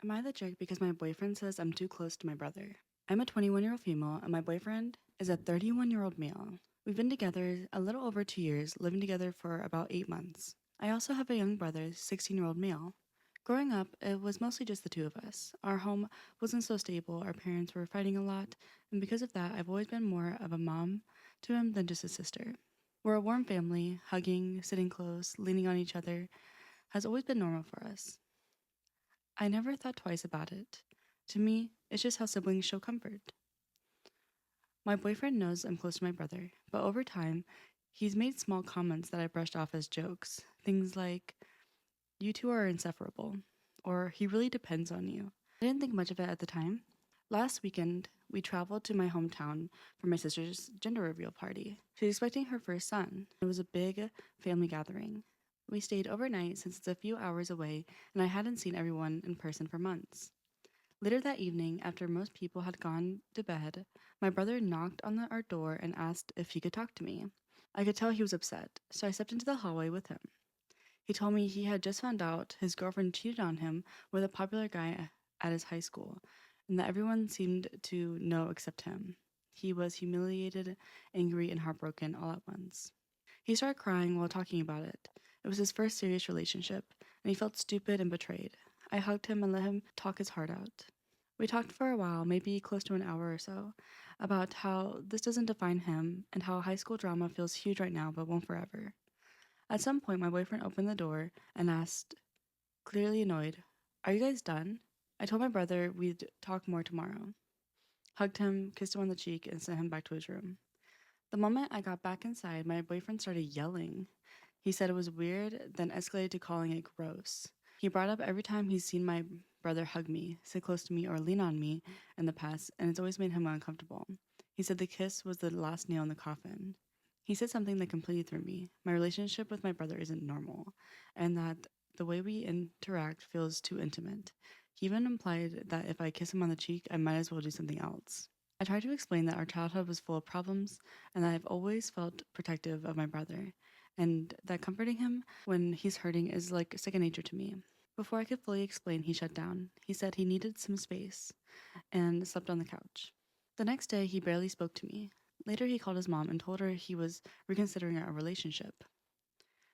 Am I the jerk because my boyfriend says I'm too close to my brother? I'm a 21-year-old female and my boyfriend is a 31-year-old male. We've been together a little over 2 years, living together for about 8 months. I also have a young brother, 16-year-old male. Growing up, it was mostly just the two of us. Our home wasn't so stable, our parents were fighting a lot, and because of that, I've always been more of a mom to him than just a sister. We're a warm family, hugging, sitting close, leaning on each other has always been normal for us. I never thought twice about it. To me, it's just how siblings show comfort. My boyfriend knows I'm close to my brother, but over time, he's made small comments that I brushed off as jokes. Things like, you two are inseparable, or he really depends on you. I didn't think much of it at the time. Last weekend, we traveled to my hometown for my sister's gender reveal party. She's expecting her first son. It was a big family gathering. We stayed overnight since it's a few hours away and I hadn't seen everyone in person for months. Later that evening, after most people had gone to bed, my brother knocked on our door and asked if he could talk to me. I could tell he was upset, so I stepped into the hallway with him. He told me he had just found out his girlfriend cheated on him with a popular guy at his high school, and that everyone seemed to know except him. He was humiliated, angry, and heartbroken all at once. He started crying while talking about it. It was his first serious relationship, and he felt stupid and betrayed. I hugged him and let him talk his heart out. We talked for a while, maybe close to an hour or so, about how this doesn't define him and how high school drama feels huge right now but won't forever. At some point, my boyfriend opened the door and asked, clearly annoyed, "Are you guys done?" I told my brother we'd talk more tomorrow, hugged him, kissed him on the cheek, and sent him back to his room. The moment I got back inside, my boyfriend started yelling. He said it was weird, then escalated to calling it gross. He brought up every time he's seen my brother hug me, sit close to me, or lean on me in the past, and it's always made him uncomfortable. He said the kiss was the last nail in the coffin. He said something that completely threw me. My relationship with my brother isn't normal, and that the way we interact feels too intimate. He even implied that if I kiss him on the cheek, I might as well do something else. I tried to explain that our childhood was full of problems and that I've always felt protective of my brother, and that comforting him when he's hurting is like second nature to me. Before I could fully explain, he shut down. He said he needed some space and slept on the couch. The next day, he barely spoke to me. Later, he called his mom and told her he was reconsidering our relationship.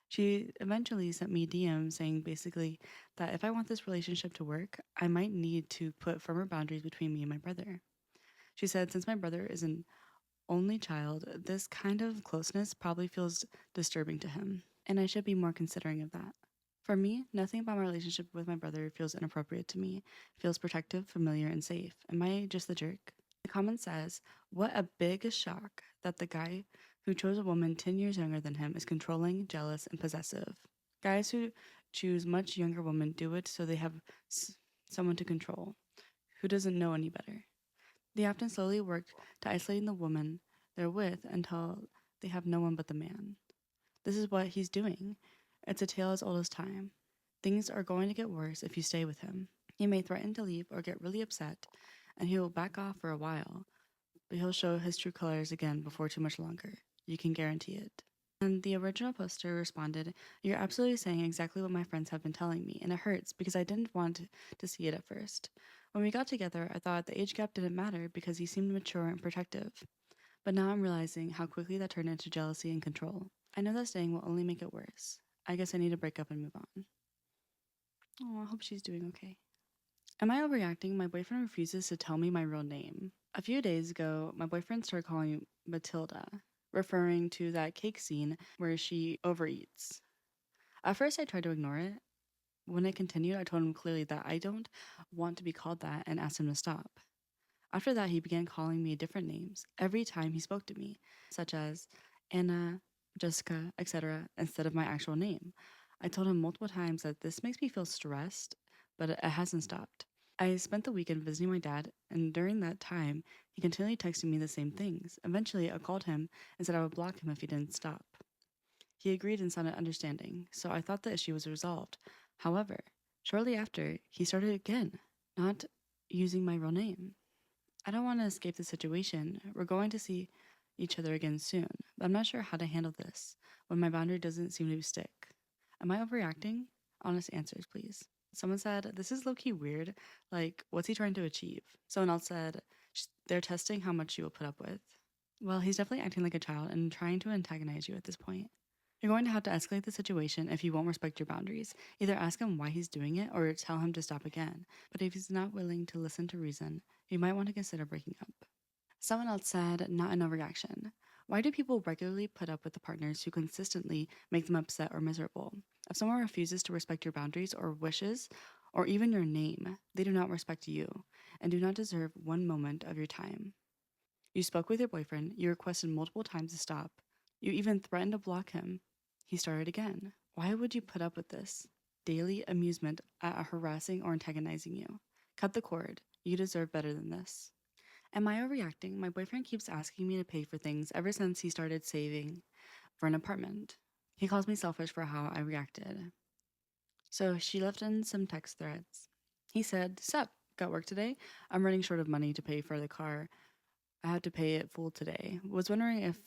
She eventually sent me a DM saying basically that if I want this relationship to work, I might need to put firmer boundaries between me and my brother. She said since my brother is an only child, this kind of closeness probably feels disturbing to him, and I should be more considering of that. For me, nothing about my relationship with my brother feels inappropriate to me. It feels protective, familiar, and safe. Am I just the jerk? The comment says, "What a big shock that the guy who chose a woman 10 years younger than him is controlling, jealous, and possessive. Guys who choose much younger women do it so they have someone to control, who doesn't know any better. They often slowly work to isolating the woman they're with until they have no one but the man. This is what he's doing. It's a tale as old as time. Things are going to get worse if you stay with him. He may threaten to leave or get really upset, and he will back off for a while, but he'll show his true colors again before too much longer. You can guarantee it." And the original poster responded, "You're absolutely saying exactly what my friends have been telling me, and it hurts because I didn't want to see it at first. When we got together, I thought the age gap didn't matter because he seemed mature and protective. But now I'm realizing how quickly that turned into jealousy and control. I know that staying will only make it worse. I guess I need to break up and move on." Oh, I hope she's doing okay. Am I overreacting? My boyfriend refuses to tell me my real name. A few days ago, my boyfriend started calling me Matilda, referring to that cake scene where she overeats. At first, I tried to ignore it. When it continued, I told him clearly that I don't want to be called that and asked him to stop. After that, he began calling me different names every time he spoke to me, such as Anna, Jessica, etc., instead of my actual name. I told him multiple times that this makes me feel stressed, but it hasn't stopped. I spent the weekend visiting my dad, and during that time, he continually texted me the same things. Eventually, I called him and said I would block him if he didn't stop. He agreed and sounded understanding, so I thought the issue was resolved. However, shortly after, he started again, not using my real name. I don't want to escape the situation. We're going to see each other again soon, but I'm not sure how to handle this when my boundary doesn't seem to stick. Am I overreacting? Honest answers, please. Someone said, this is low key weird. Like, what's he trying to achieve? Someone else said, they're testing how much you will put up with. Well, he's definitely acting like a child and trying to antagonize you at this point. You're going to have to escalate the situation if he won't respect your boundaries. Either ask him why he's doing it or tell him to stop again. But if he's not willing to listen to reason, you might want to consider breaking up. Someone else said, not an overreaction. Why do people regularly put up with the partners who consistently make them upset or miserable? If someone refuses to respect your boundaries or wishes, or even your name, they do not respect you and do not deserve one moment of your time. You spoke with your boyfriend, you requested multiple times to stop, you even threatened to block him. He started again. Why would you put up with this? Daily amusement at harassing or antagonizing you. Cut the cord. You deserve better than this. Am I overreacting? My boyfriend keeps asking me to pay for things ever since he started saving for an apartment. He calls me selfish for how I reacted. So she left in some text threads. He said, Sup, got work today? I'm running short of money to pay for the car. I have to pay it full today. Was wondering if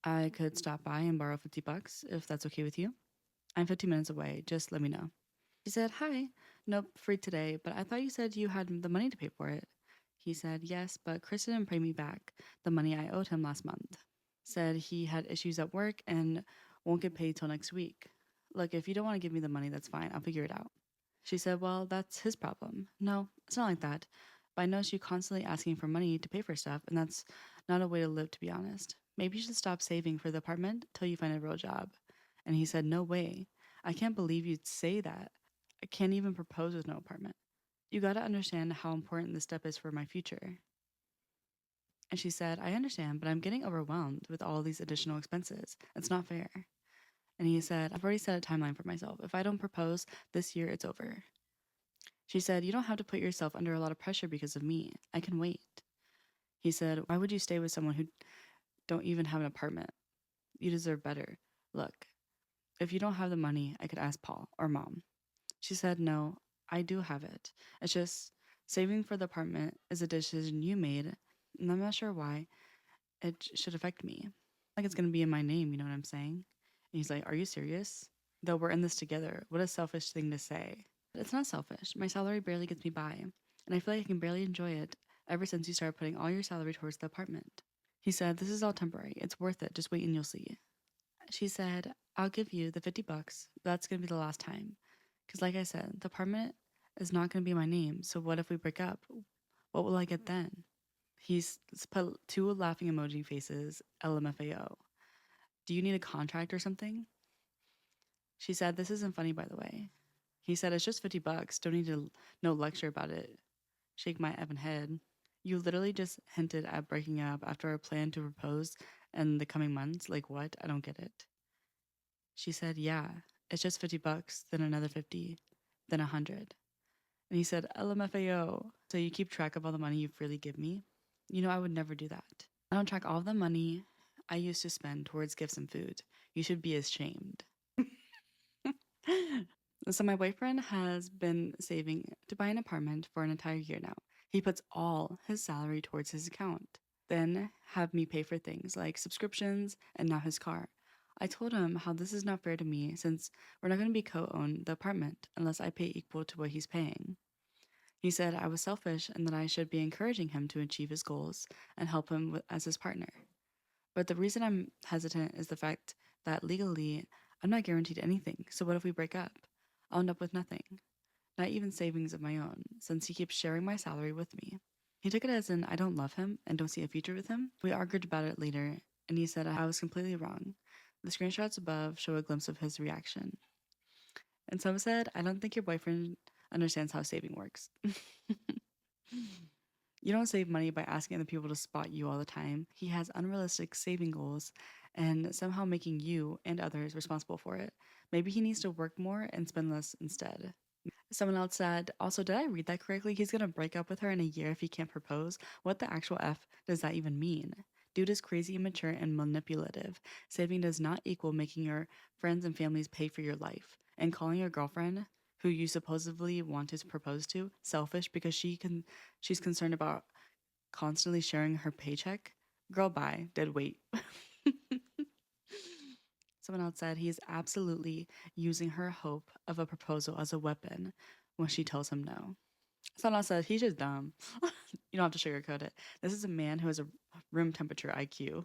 I could stop by and borrow $50 if that's okay with you. I'm 15 minutes away. Just let me know. She said, Hi. Nope, free today, but I thought you said you had the money to pay for it. He said, Yes, but Chris didn't pay me back the money I owed him last month. Said he had issues at work and won't get paid till next week. Look, if you don't want to give me the money, that's fine. I'll figure it out. She said, Well, that's his problem. No, it's not like that. But I noticed you constantly asking for money to pay for stuff, and that's not a way to live, to be honest. Maybe you should stop saving for the apartment till you find a real job. And he said, No way. I can't believe you'd say that. I can't even propose with no apartment. You gotta understand how important this step is for my future. And she said, I understand, but I'm getting overwhelmed with all these additional expenses. It's not fair. And he said, I've already set a timeline for myself. If I don't propose this year, it's over. She said, You don't have to put yourself under a lot of pressure because of me. I can wait. He said, Why would you stay with someone who don't even have an apartment? You deserve better. Look, if you don't have the money, I could ask Paul or mom. She said, No, I do have it. It's just saving for the apartment is a decision you made, and I'm not sure why it should affect me. Like it's gonna be in my name, you know what I'm saying? And he's like, Are you serious? Though we're in this together. What a selfish thing to say. It's not selfish. My salary barely gets me by, and I feel like I can barely enjoy it ever since you started putting all your salary towards the apartment. He said, This is all temporary. It's worth it. Just wait and you'll see. She said, I'll give you the $50. But that's going to be the last time. Because, like I said, the apartment is not going to be my name. So, what if we break up? What will I get then? He's put two laughing emoji faces, LMFAO. Do you need a contract or something? She said, This isn't funny, by the way. He said, It's just $50. Don't need to no lecture about it. Shake my Evan head. You literally just hinted at breaking up after our plan to propose in the coming months. Like, what? I don't get it. She said, Yeah, it's just $50, then another 50, then 100. And he said, LMFAO. So you keep track of all the money you freely give me? You know, I would never do that. I don't track all the money I used to spend towards gifts and food. You should be ashamed. So my boyfriend has been saving to buy an apartment for an entire year now. He puts all his salary towards his account, then have me pay for things like subscriptions and now his car. I told him how this is not fair to me since we're not going to be co-own the apartment unless I pay equal to what he's paying. He said I was selfish and that I should be encouraging him to achieve his goals and help him as his partner. But the reason I'm hesitant is the fact that legally I'm not guaranteed anything. So what if we break up? I'll end up with nothing, not even savings of my own, since he keeps sharing my salary with me. He took it as in I don't love him and don't see a future with him. We argued about it later, and he said I was completely wrong. The screenshots above show a glimpse of his reaction. And some said, I don't think your boyfriend understands how saving works. You don't save money by asking other people to spot you all the time. He has unrealistic saving goals and somehow making you and others responsible for it. Maybe he needs to work more and spend less instead. Someone else said, Also, did I read that correctly? He's gonna break up with her in a year if he can't propose? What the actual F does that even mean? Dude is crazy immature and manipulative. Saving does not equal making your friends and families pay for your life. And calling your girlfriend, who you supposedly wanted to propose to, selfish because she's concerned about constantly sharing her paycheck. Girl, bye. Dead weight. Someone else said he is absolutely using her hope of a proposal as a weapon, when she tells him no. Sana says he's just dumb. You don't have to sugarcoat it. This is a man who has a room temperature IQ.